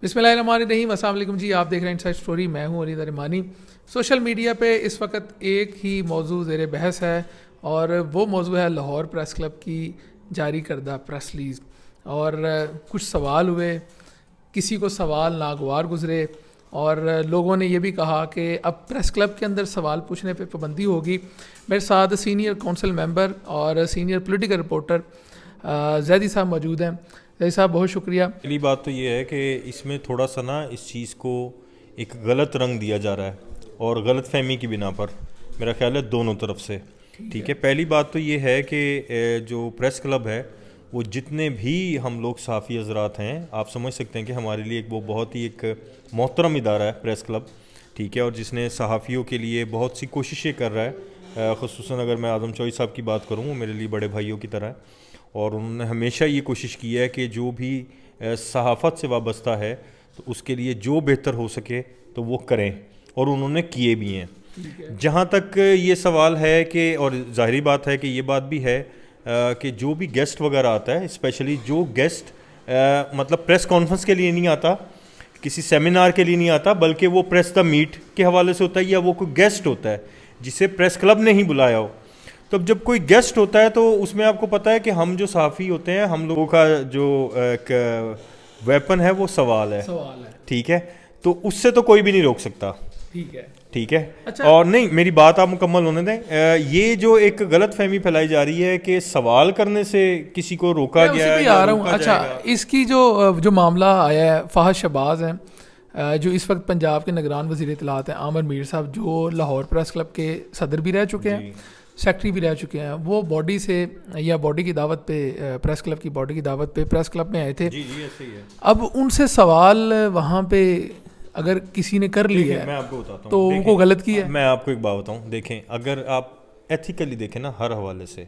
بسم اللہ الرحمن الرحیم. السلام علیکم جی, آپ دیکھ رہے ہیں انسائیڈ اسٹوری. میں ہوں علی رحمانی. سوشل میڈیا پہ اس وقت ایک ہی موضوع زیر بحث ہے اور وہ موضوع ہے لاہور پریس کلب کی جاری کردہ پریس ریلیز. اور کچھ سوال ہوئے, کسی کو سوال ناگوار گزرے اور لوگوں نے یہ بھی کہا کہ اب پریس کلب کے اندر سوال پوچھنے پہ پابندی ہوگی. میرے ساتھ سینئر کونسل ممبر اور سینئر پولیٹیکل رپورٹر زیدی صاحب موجود ہیں. زیدی صاحب بہت شکریہ. پہلی بات تو یہ ہے کہ اس میں تھوڑا سا نا اس چیز کو ایک غلط رنگ دیا جا رہا ہے اور غلط فہمی کی بنا پر, میرا خیال ہے دونوں طرف سے. ٹھیک ہے, پہلی بات تو یہ ہے کہ جو پریس کلب ہے وہ جتنے بھی ہم لوگ صحافی حضرات ہیں, آپ سمجھ سکتے ہیں کہ ہمارے لیے وہ بہت ہی ایک محترم ادارہ ہے پریس کلب. ٹھیک ہے, اور جس نے صحافیوں کے لیے بہت سی کوششیں کر رہا ہے. خصوصاً اگر میں اعظم چوہدری صاحب کی بات کروں, وہ میرے لیے بڑے بھائیوں کی طرح ہے اور انہوں نے ہمیشہ یہ کوشش کی ہے کہ جو بھی صحافت سے وابستہ ہے تو اس کے لیے جو بہتر ہو سکے تو وہ کریں, اور انہوں نے کیے بھی ہیں. جہاں تک یہ سوال ہے کہ, اور ظاہری بات ہے کہ یہ بات بھی ہے کہ جو بھی گیسٹ وغیرہ آتا ہے, اسپیشلی جو گیسٹ مطلب پریس کانفرنس کے لیے نہیں آتا, کسی سیمینار کے لیے نہیں آتا, بلکہ وہ پریس دا میٹ کے حوالے سے ہوتا ہے, یا وہ کوئی گیسٹ ہوتا ہے جسے پریس کلب نے ہی بلایا ہو. تو جب کوئی گیسٹ ہوتا ہے تو اس میں آپ کو پتہ ہے کہ ہم جو صحافی ہوتے ہیں, ہم لوگوں کا جو ایک ویپن ہے وہ سوال ہے. ٹھیک ہے, تو اس سے تو کوئی بھی نہیں روک سکتا. ٹھیک ہے. اور نہیں, میری بات آپ مکمل ہونے دیں. یہ جو ایک غلط فہمی پھیلائی جا رہی ہے کہ سوال کرنے سے کسی کو روکا گیا ہے یا روکا اچھا, اس کی جو معاملہ آیا ہے, فہد شہباز ہیں جو اس وقت پنجاب کے نگران وزیر اطلاعات ہیں, عامر میر صاحب جو لاہور پریس کلب کے صدر بھی رہ چکے ہیں, سیکٹری بھی رہ چکے ہیں, وہ باڈی سے یا باڈی کی دعوت پہ, پریس کلب کی باڈی کی دعوت پہ پریس کلب میں آئے تھے. اب ان سے سوال وہاں پہ اگر کسی نے کر لیا ہے تو ان کو غلط کیا ہے. میں آپ کو ایک بات بتاؤں, دیکھیں اگر آپ ایتھیکلی دیکھیں نا, ہر حوالے سے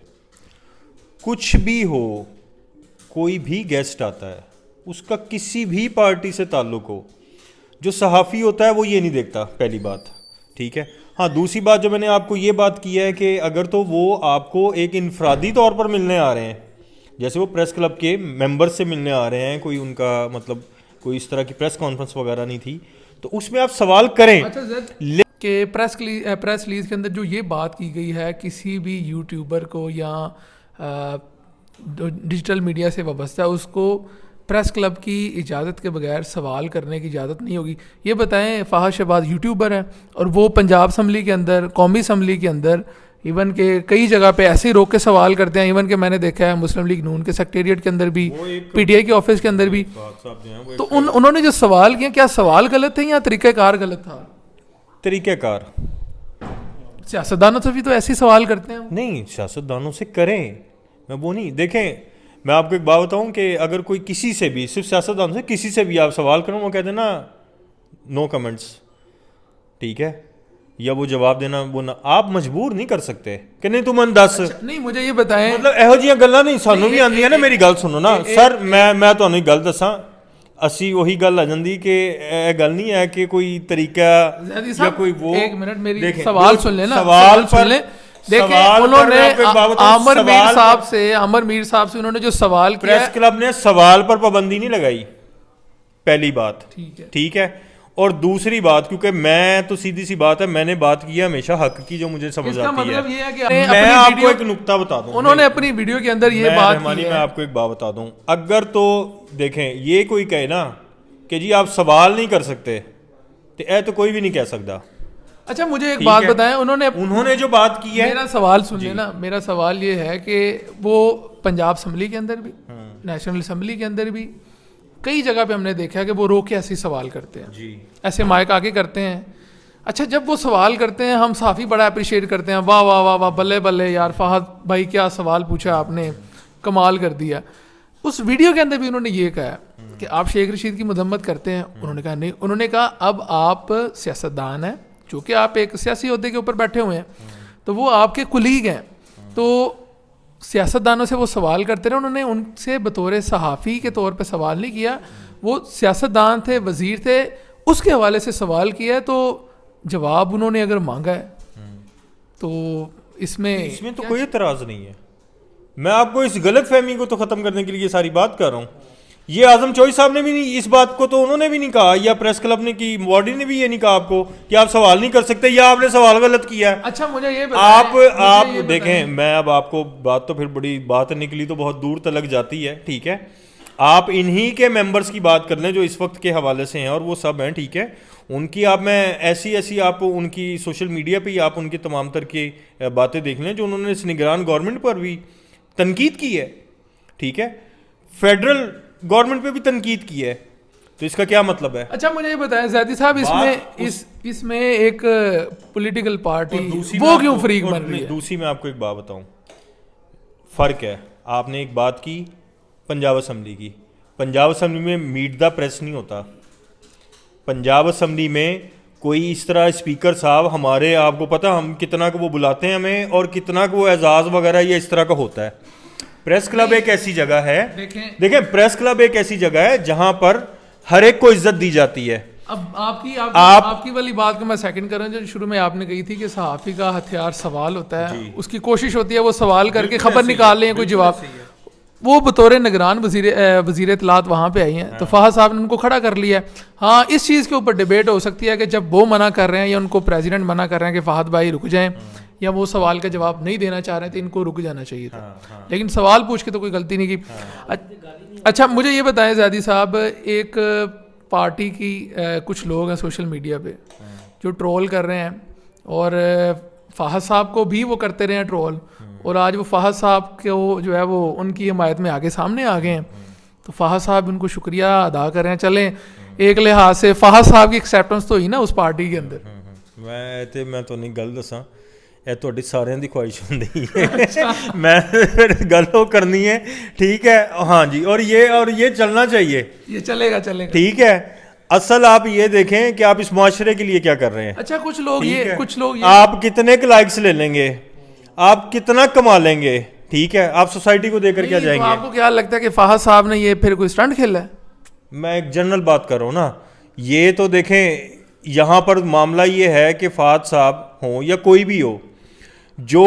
کچھ بھی ہو, کوئی بھی گیسٹ آتا ہے, اس کا کسی بھی پارٹی سے تعلق ہو, جو صحافی ہوتا ہے وہ یہ نہیں دیکھتا, پہلی بات. ٹھیک ہے. ہاں, دوسری بات جو میں نے آپ کو یہ بات کی ہے کہ اگر تو وہ آپ کو ایک انفرادی طور پر ملنے آ رہے ہیں, جیسے وہ پریس کلب کے ممبر سے ملنے آ رہے ہیں, کوئی ان کا مطلب کوئی اس طرح کی پریس کانفرنس وغیرہ نہیں تھی, تو اس میں آپ سوال کریں. کہ پریس ریلیز کے اندر جو یہ بات کی گئی ہے, کسی بھی یوٹیوبر کو یا ڈیجیٹل میڈیا سے وابستہ اس کو پریس کلب کی اجازت کے بغیر سوال کرنے کی اجازت نہیں ہوگی. یہ بتائیں, فہد شہباز یوٹیوبر ہیں اور وہ پنجاب اسمبلی کے اندر, قومی اسمبلی کے اندر ایون کہ کئی جگہ پہ ایسے ہی روک کے سوال کرتے ہیں. ایون کہ میں نے دیکھا ہے مسلم لیگ نون کے سیکریٹریٹ کے اندر بھی, پی ٹی آئی کے آفس کے اندر بھی. تو انہوں نے جو سوال کیا, کیا سوال غلط تھے یا طریقہ کار غلط تھا؟ طریقہ کار. سیاستدانوں سے بھی تو ایسے سوال کرتے ہیں. نہیں, سیاستدانوں سے کریں, میں وہ نہیں. دیکھیں, میں آپ کو ایک بات بتاؤں کہ اگر کوئی کسی سے بھی, صرف سیاستدان سے, کسی سے بھی آپ سوال کرو, وہ کہتے ہیں نا نو کمنٹس. ٹھیک ہے, یا وہ جواب دینا, وہ آپ مجبور نہیں کر سکتے کہ نہیں تم دس. نہیں, مجھے یہ بتائیں, مطلب یہو جہاں گلاں نہیں سانوں بھی آندیاں نا. میری گل سنو نا سر, میں تمہیں ایک گل دساں, اسی وہی گل آ جاندی کہ یہ گل نہیں ہے کہ کوئی طریقہ یا کوئی وہ. ایک منٹ, میری سوال سن لیں نا, سوال سن لیں. دیکھیں, انہوں نے عامر میر صاحب سے انہوں نے جو سوال کیا, پریس کلب نے سوال پر پابندی نہیں لگائی, پہلی بات. ٹھیک ہے. اور دوسری بات, کیونکہ میں تو سیدھی سی بات ہے, میں نے بات کی ہے ہمیشہ حق کی, جو مجھے سمجھ آتی ہے. میں آپ کو ایک نکتہ بتا دوں, انہوں نے اپنی ویڈیو کے اندر یہ بات کی ہے. میں آپ کو ایک بات بتا دوں, اگر تو دیکھیں یہ کوئی کہے نا کہ جی آپ سوال نہیں کر سکتے, تو اے تو کوئی بھی نہیں کہہ سکتا. اچھا, مجھے ایک بات بتائیں, انہوں نے جو بات کی ہے, میرا سوال سن لینا. میرا سوال یہ ہے کہ وہ پنجاب اسمبلی کے اندر بھی, نیشنل اسمبلی کے اندر بھی, کئی جگہ پہ ہم نے دیکھا کہ وہ رو کے ایسے سوال کرتے ہیں, ایسے مائک آگے کرتے ہیں. اچھا, جب وہ سوال کرتے ہیں ہم صحافی بڑا اپریشیٹ کرتے ہیں, واہ واہ واہ واہ, بلے بلے یار فہد بھائی, کیا سوال پوچھا آپ نے, کمال کر دیا. اس ویڈیو کے اندر بھی انہوں نے یہ کہا کہ آپ شیخ رشید کی مذمت کرتے ہیں. انہوں نے کہا نہیں. انہوں نے کہا اب آپ سیاستدان ہیں, چونکہ آپ ایک سیاسی عہدے کے اوپر بیٹھے ہوئے ہیں, تو وہ آپ کے کلیگ ہیں, تو سیاستدانوں سے وہ سوال کرتے رہے. انہوں نے ان سے بطور صحافی کے طور پہ سوال نہیں کیا, وہ سیاستدان تھے, وزیر تھے, اس کے حوالے سے سوال کیا ہے. تو جواب انہوں نے اگر مانگا ہے تو اس میں تو کوئی اعتراض نہیں ہے. میں آپ کو اس غلط فہمی کو تو ختم کرنے کے لیے ساری بات کر رہا ہوں یہ اعظم چوئی صاحب نے بھی نہیں اس بات کو تو انہوں نے بھی نہیں کہا, یا پریس کلب نے کی باڈی نے بھی یہ نہیں کہا آپ کو کہ آپ سوال نہیں کر سکتے, یا آپ نے سوال غلط کیا ہے. اچھا مجھے یہ آپ دیکھیں, میں اب آپ کو بات تو پھر بڑی بات نکلی تو بہت دور تلک جاتی ہے, ٹھیک ہے, آپ انہی کے ممبرس کی بات کر لیں جو اس وقت کے حوالے سے ہیں, اور وہ سب ہیں, ٹھیک ہے, ان کی آپ میں ایسی آپ ان کی سوشل میڈیا پہ ہی آپ ان کی تمام تر کی باتیں دیکھ لیں جو انہوں نے اس نگران گورنمنٹ پر بھی تنقید کی ہے, ٹھیک ہے, فیڈرل گورنمنٹ پہ بھی تنقید کی ہے, تو اس کا کیا مطلب ہے؟ اچھا مجھے یہ بتائیں زیدی صاحب, اس میں ایک پولیٹیکل پارٹی وہ کیوں فریق بن رہی ہے؟ دوسری میں آپ کو ایک بات بتاؤں, فرق ہے. آپ نے ایک بات کی پنجاب اسمبلی کی, پنجاب اسمبلی میں میٹ دا پریس نہیں ہوتا. پنجاب اسمبلی میں کوئی اس طرح اسپیکر صاحب ہمارے, آپ کو پتہ ہم کتنا کو وہ بلاتے ہیں ہمیں, اور کتنا کو وہ اعزاز وغیرہ یہ اس طرح کا ہوتا ہے. پریس کلب ایک ایسی جگہ ہے, دیکھیں پریس کلب ایک ایسی جگہ ہے جہاں پر ہر ایک کو عزت دی جاتی ہے. اب آپ کی والی بات کو میں سیکنڈ کر رہا ہوں جو شروع میں آپ نے کہی تھی کہ صحافی کا ہتھیار سوال ہوتا ہے, اس کی کوشش ہوتی ہے وہ سوال کر کے خبر نکال لیں کوئی جواب. وہ بطور نگران وزیر اطلاعات وہاں پہ آئی ہیں, تو فہد صاحب نے ان کو کھڑا کر لیا ہے. ہاں اس چیز کے اوپر ڈیبیٹ ہو سکتی ہے کہ جب وہ منع کر رہے ہیں یا ان کو پریزیڈنٹ منع کر رہے ہیں کہ فہد بھائی رک جائیں, یا وہ سوال کا جواب نہیں دینا چاہ رہے تھے, ان کو رک جانا چاہیے تھا, لیکن سوال پوچھ کے تو کوئی غلطی نہیں کی. اچھا مجھے یہ بتائیں زیادی صاحب, ایک پارٹی کی کچھ لوگ ہیں سوشل میڈیا پہ جو ٹرول کر رہے ہیں, اور فہد صاحب کو بھی وہ کرتے رہے ہیں ٹرول, اور آج وہ فہد صاحب کو جو ہے وہ ان کی حمایت میں آگے سامنے آ گئے ہیں. تو فہد صاحب ان کو شکریہ ادا کر رہے ہیں. چلیں ایک لحاظ سے فہد صاحب کی ایکسیپٹنس تو ہوئی نا اس پارٹی کے اندر. میں تو نہیں گل دساں, ਇਹ ਤੁਹਾਡੀ ਸਾਰਿਆਂ ਦੀ ਖੁਆਇਸ਼ ਹੁੰਦੀ ਹੈ, ਮੈਂ ਗੱਲ ਉਹ ਕਰਨੀ ہے, ٹھیک ہے, ہاں جی, اور یہ چلنا چاہیے, یہ چلے گا, ٹھیک ہے. اصل آپ یہ دیکھیں کہ آپ اس معاشرے کے لیے کیا کر رہے ہیں. اچھا کچھ لوگ آپ کتنے کے لائکس لے لیں گے, آپ کتنا کما لیں گے, ٹھیک ہے, آپ سوسائٹی کو دے کر کیا جائیں گے. آپ کو کیا لگتا ہے کہ فہد صاحب نے یہ پھر کوئی اسٹنٹ کھیلا ہے؟ میں ایک جنرل بات کر رہا ہوں نا, یہ تو دیکھیں یہاں پر معاملہ یہ ہے کہ فہد صاحب ہوں یا کوئی بھی ہو, جو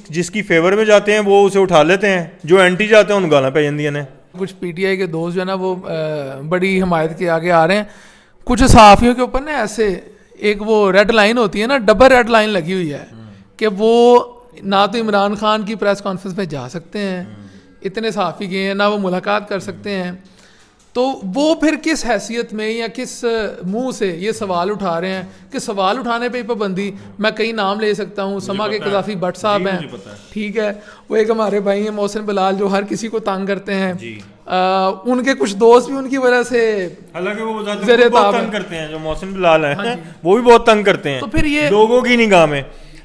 جس کی فیور میں جاتے ہیں وہ اسے اٹھا لیتے ہیں, جو اینٹی جاتے ہیں ان گالاں پہ جاندیاں نے. کچھ پی ٹی آئی کے دوست جو ہے نا وہ بڑی حمایت کے آگے آ رہے ہیں. کچھ صحافیوں کے اوپر نا ایسے ایک وہ ریڈ لائن ہوتی ہے نا, ڈبل ریڈ لائن لگی ہوئی ہے کہ وہ نہ تو عمران خان کی پریس کانفرنس میں جا سکتے ہیں, اتنے صحافی گئے ہیں, نہ وہ ملاقات کر سکتے ہیں. تو وہ پھر کس حیثیت میں یا کس منہ سے یہ سوال اٹھا رہے ہیں کہ سوال اٹھانے پہ ہی پابندی. میں کئی نام لے سکتا ہوں, سما کے قذافی بٹ صاحب ہیں, ٹھیک ہے, وہ ایک ہمارے بھائی ہیں محسن بلال جو ہر کسی کو تنگ کرتے ہیں, ان کے کچھ دوست بھی ان کی وجہ سے حالانکہ وہ بہت تنگ کرتے ہیں, جو محسن بلال ہیں وہ بھی بہت تنگ کرتے ہیں, تو پھر یہ لوگوں کی نگاہ میں.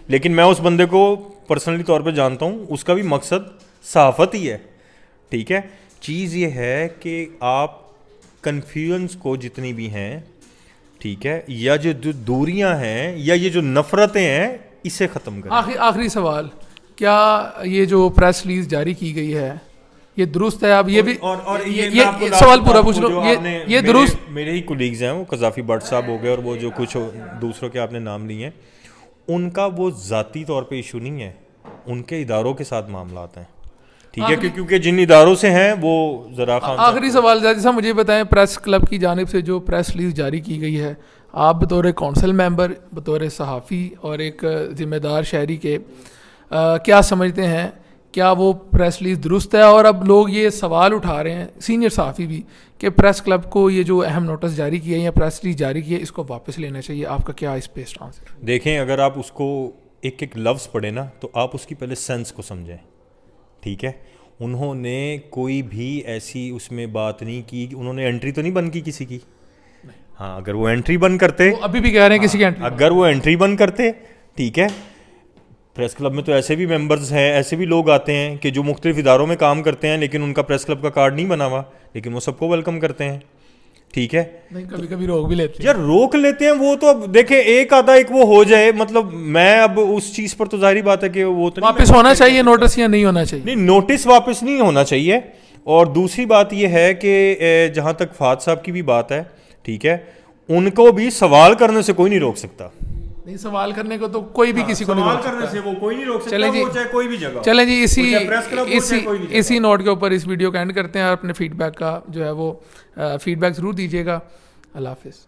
لیکن میں اس بندے کو پرسنلی طور پہ جانتا ہوں, اس کا بھی مقصد صحافت ہی ہے, ٹھیک ہے. چیز یہ ہے کہ آپ کنفیوژنس کو جتنی بھی ہیں, ٹھیک ہے, یا جو دوریاں ہیں یا یہ جو نفرتیں ہیں اسے ختم کریں. آخری سوال, کیا یہ جو پریس ریلیز جاری کی گئی ہے یہ درست ہے؟ اب یہ بھی اور یہ سوال پورا پوچھ لو, یہ درست, میرے ہی کولیگز ہیں وہ قذافی بٹ صاحب ہو گئے اور وہ جو کچھ دوسروں کے آپ نے نام لیے ہیں, ان کا وہ ذاتی طور پہ ایشو نہیں ہے, ان کے اداروں کے ساتھ معاملات ہیں, ٹھیک ہے, کیونکہ جن اداروں سے ہیں وہ ذرا خان. آخری سوال زیادہ صاحب مجھے بتائیں, پریس کلب کی جانب سے جو پریس ریلیز جاری کی گئی ہے, آپ بطور کونسل ممبر, بطور صحافی اور ایک ذمہ دار شہری کے کیا سمجھتے ہیں, کیا وہ پریس ریلیز درست ہے؟ اور اب لوگ یہ سوال اٹھا رہے ہیں, سینئر صحافی بھی, کہ پریس کلب کو یہ جو اہم نوٹس جاری کیا ہے یا پریس ریلیز جاری کی ہے اس کو واپس لینا چاہیے. آپ کا کیا اس پہ اسٹانس ہے؟ دیکھیں, اگر آپ اس کو ایک ایک لفظ پڑھیں نا تو آپ اس کی پہلے سینس کو سمجھیں, ٹھیک ہے. انہوں نے کوئی بھی ایسی اس میں بات نہیں کی, انہوں نے انٹری تو نہیں بند کی کسی کی. ہاں, اگر وہ انٹری بند کرتے, ابھی بھی کہہ رہے ہیں کسی کی انٹری, اگر وہ انٹری بند کرتے, ٹھیک ہے. پریس کلب میں تو ایسے بھی ممبرز ہیں, ایسے بھی لوگ آتے ہیں کہ جو مختلف اداروں میں کام کرتے ہیں لیکن ان کا پریس کلب کا کارڈ نہیں بنا ہوا, لیکن وہ سب کو ویلکم کرتے ہیں, ٹھیک ہے. نہیں, کبھی کبھی روک بھی لیتے ہیں یار, روک لیتے ہیں وہ تو. اب دیکھیں ایک آدھا ایک وہ ہو جائے, مطلب میں اب اس چیز پر تو ظاہری بات ہے کہ وہ تو واپس ہونا چاہیے نوٹس یا نہیں ہونا چاہیے. نہیں, نوٹس واپس نہیں ہونا چاہیے. اور دوسری بات یہ ہے کہ جہاں تک فہد صاحب کی بھی بات ہے, ٹھیک ہے, ان کو بھی سوال کرنے سے کوئی نہیں روک سکتا. نہیں سوال کرنے کو تو کوئی بھی کسی کو نہیں روک کرنے سے وہ کوئی نہیں روک سکتا، چلیں جی، وہ چاہے کوئی بھی جگہ. چلیں جی اسی نوٹ کے اوپر اس ویڈیو کا اینڈ کرتے ہیں. اپنے فیڈ بیک کا جو ہے وہ فیڈ بیک ضرور دیجیے گا. اللہ حافظ.